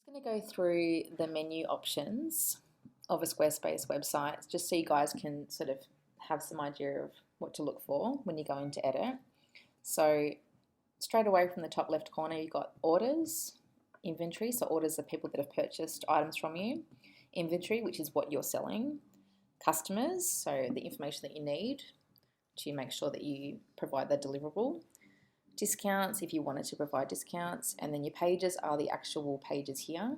Just going to go through the menu options of a Squarespace website just so you guys can sort of have some idea of what to look for when you go into edit. So straight away from the top left corner you've got orders, inventory, so orders are people that have purchased items from you, inventory, which is what you're selling, customers, so the information that you need to make sure that you provide the deliverable, discounts if you wanted to provide discounts, and then your pages are the actual pages here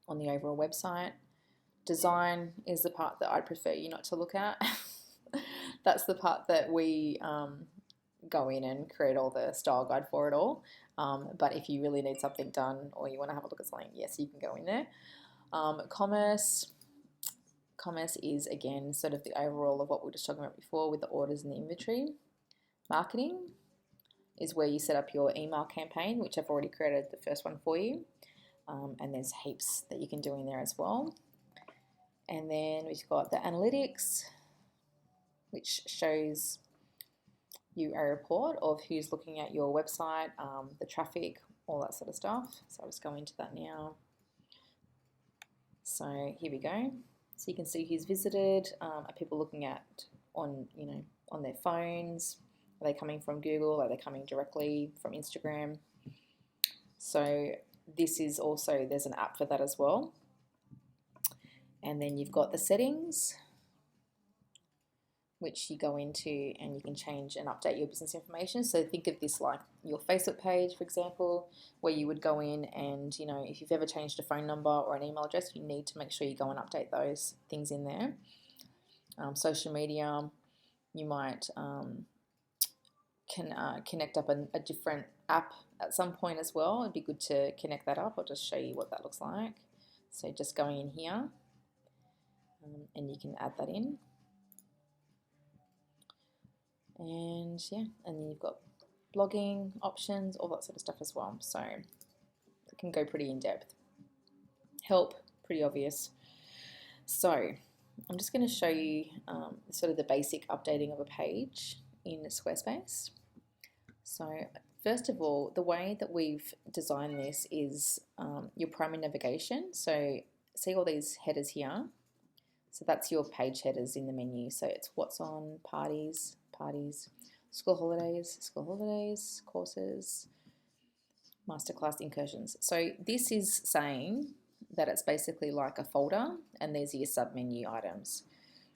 on the overall website. Design is the part that I'd prefer you not to look at. That's the part that we go in and create all the style guide for it all. But if you really need something done or you want to have a look at something, yes, you can go in there. Commerce is again sort of the overall of what we were just talking about before with the orders and the inventory. Marketing is where you set up your email campaign, which I've already created the first one for you. And there's heaps that you can do in there as well. And then we've got the analytics, which shows you a report of who's looking at your website, the traffic, all that sort of stuff. So I'll just go into that now. So here we go. So you can see who's visited, are people looking at on their phones, are they coming from Google, are they coming directly from Instagram? So this is also, there's an app for that as well. And then you've got the settings, which you go into and you can change and update your business information. So think of this like your Facebook page, for example, where you would go in and, if you've ever changed a phone number or an email address, you need to make sure you go and update those things in there. Social media, you might connect up a different app at some point as well. It'd be good to connect that up. I'll just show you what that looks like. So just going in here and you can add that in. And yeah, and then you've got blogging options, all that sort of stuff as well. So it can go pretty in depth. Help, pretty obvious. So I'm just going to show you sort of the basic updating of a page in Squarespace. So first of all, the way that we've designed this is your primary navigation. So see all these headers here. So that's your page headers in the menu. So it's what's on, parties, school holidays, courses, masterclass, incursions. So this is saying that it's basically like a folder and there's your submenu items.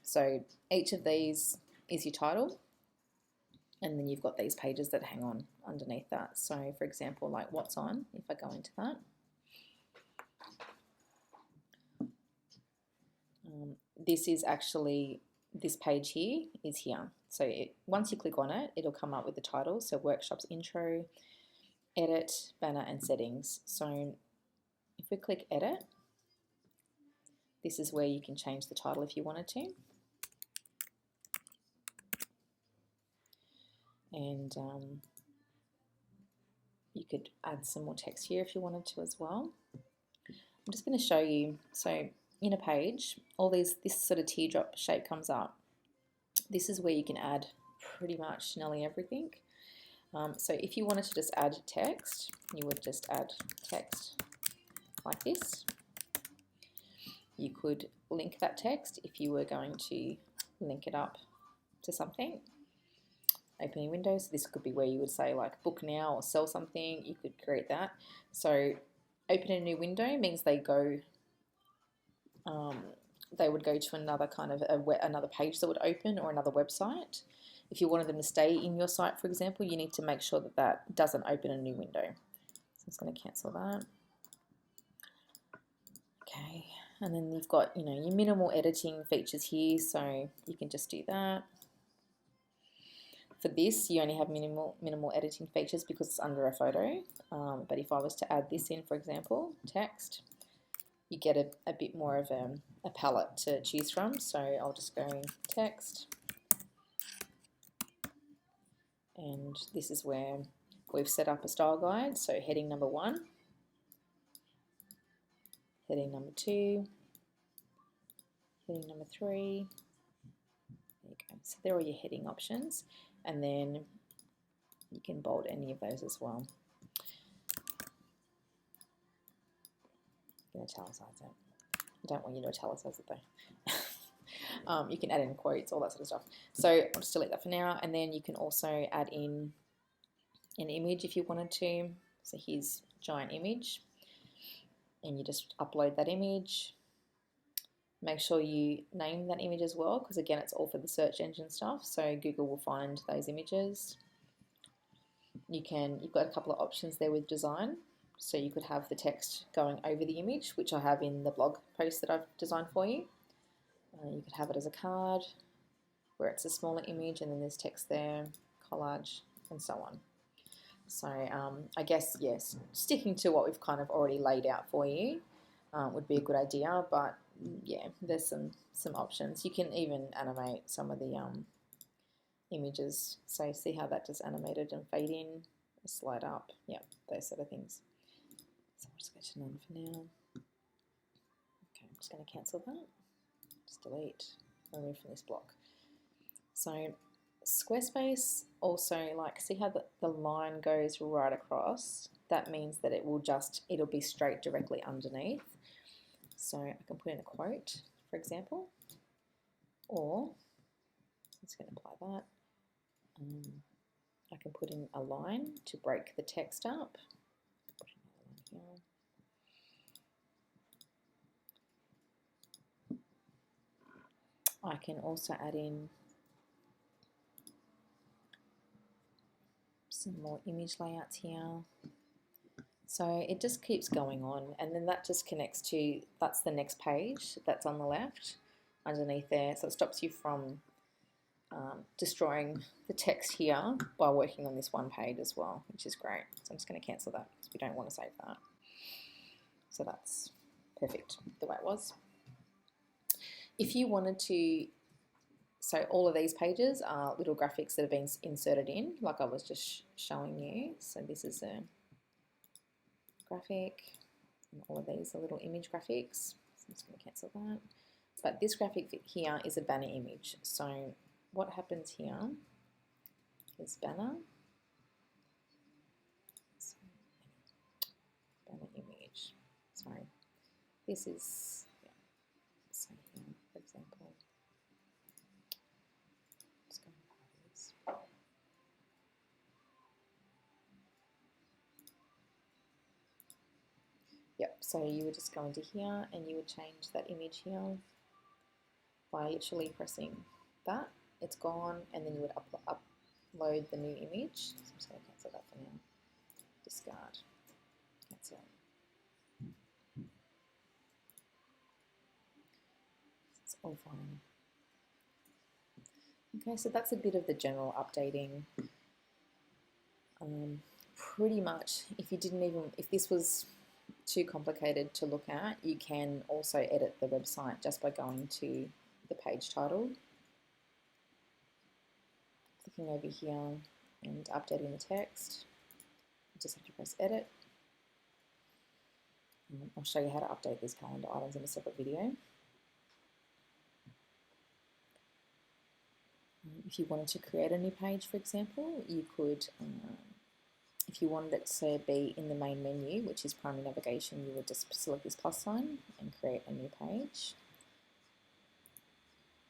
So each of these is your title, and then you've got these pages that hang on underneath that. So for example, like what's on, if I go into that, this is actually, this page here is here. So once you click on it, it'll come up with the title. So workshops intro, edit, banner, and settings. So if we click edit, this is where you can change the title if you wanted to. And you could add some more text here if you wanted to as well. I'm just going to show you, so in a page, this sort of teardrop shape comes up. This is where you can add pretty much nearly everything. So if you wanted to just add text, you would just add text like this. You could link that text if you were going to link it up to something. Opening windows, this could be where you would say like book now or sell something. You could create that. So open a new window means they would go to another kind of another page that would open, or another website. If you wanted them to stay in your site, for example, you need to make sure that that doesn't open a new window. So I'm just going to cancel that. Okay, and then you've got your minimal editing features here, so you can just do that. For this, you only have minimal editing features because it's under a photo. But if I was to add this in, for example, text, you get a bit more of a palette to choose from. So I'll just go text. And this is where we've set up a style guide. So heading number 1, heading number 2, heading number 3. There you go. So they're all your heading options. And then you can bold any of those as well. You can italicize it. I don't want you to italicize it though. You can add in quotes, all that sort of stuff. So I'll just delete that for now, and then you can also add in an image if you wanted to. So here's a giant image, and you just upload that image. Make sure you name that image as well, because again, it's all for the search engine stuff, so Google will find those images. You've got a couple of options there with design. So you could have the text going over the image, which I have in the blog post that I've designed for you. You could have it as a card, where it's a smaller image and then there's text there, collage, and so on. So I guess, yes, sticking to what we've kind of already laid out for you would be a good idea, but yeah, there's some options. You can even animate some of the images. So see how that just animated and fade in, slide up, yeah, those sort of things. So I'll just go to none for now. Okay, I'm just going to cancel that. Just delete, remove from this block. So Squarespace also, like, see how the line goes right across? That means that it'll be straight directly underneath. So I can put in a quote, for example, or let's go and apply that. I can put in a line to break the text up. I can also add in some more image layouts here. So it just keeps going on, and then that just connects to, that's the next page that's on the left underneath there. So it stops you from destroying the text here by working on this one page as well, which is great. So I'm just going to cancel that because we don't want to save that. So that's perfect the way it was. If you wanted to, so all of these pages are little graphics that have been inserted in, like I was just showing you. So this is a graphic, and all of these are little image graphics. So I'm just going to cancel that. But this graphic here is a banner image. So what happens here is banner, banner image. Sorry, this is, yeah, so here, for example, just go to parties. Yep, so you would just go into here and you would change that image here by literally pressing that. It's gone, and then you would upload the new image. So I'm just going to cancel that for now. Discard. Cancel. It's all fine. Okay, so that's a bit of the general updating. Pretty much, if this was too complicated to look at, you can also edit the website just by going to the page title, clicking over here and updating the text. You just have to press edit. I'll show you how to update these calendar items in a separate video. If you wanted to create a new page, for example, you could, if you wanted it to be in the main menu, which is primary navigation, you would just select this plus sign and create a new page.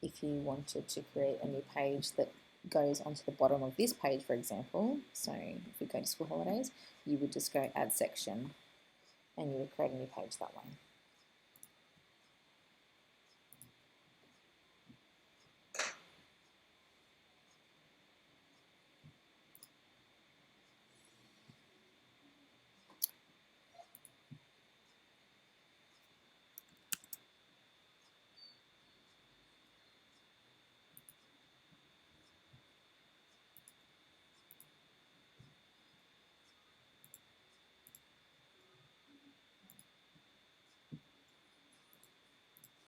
If you wanted to create a new page that goes onto the bottom of this page, for example, so if we go to school holidays, you would just go add section and you would create a new page that way.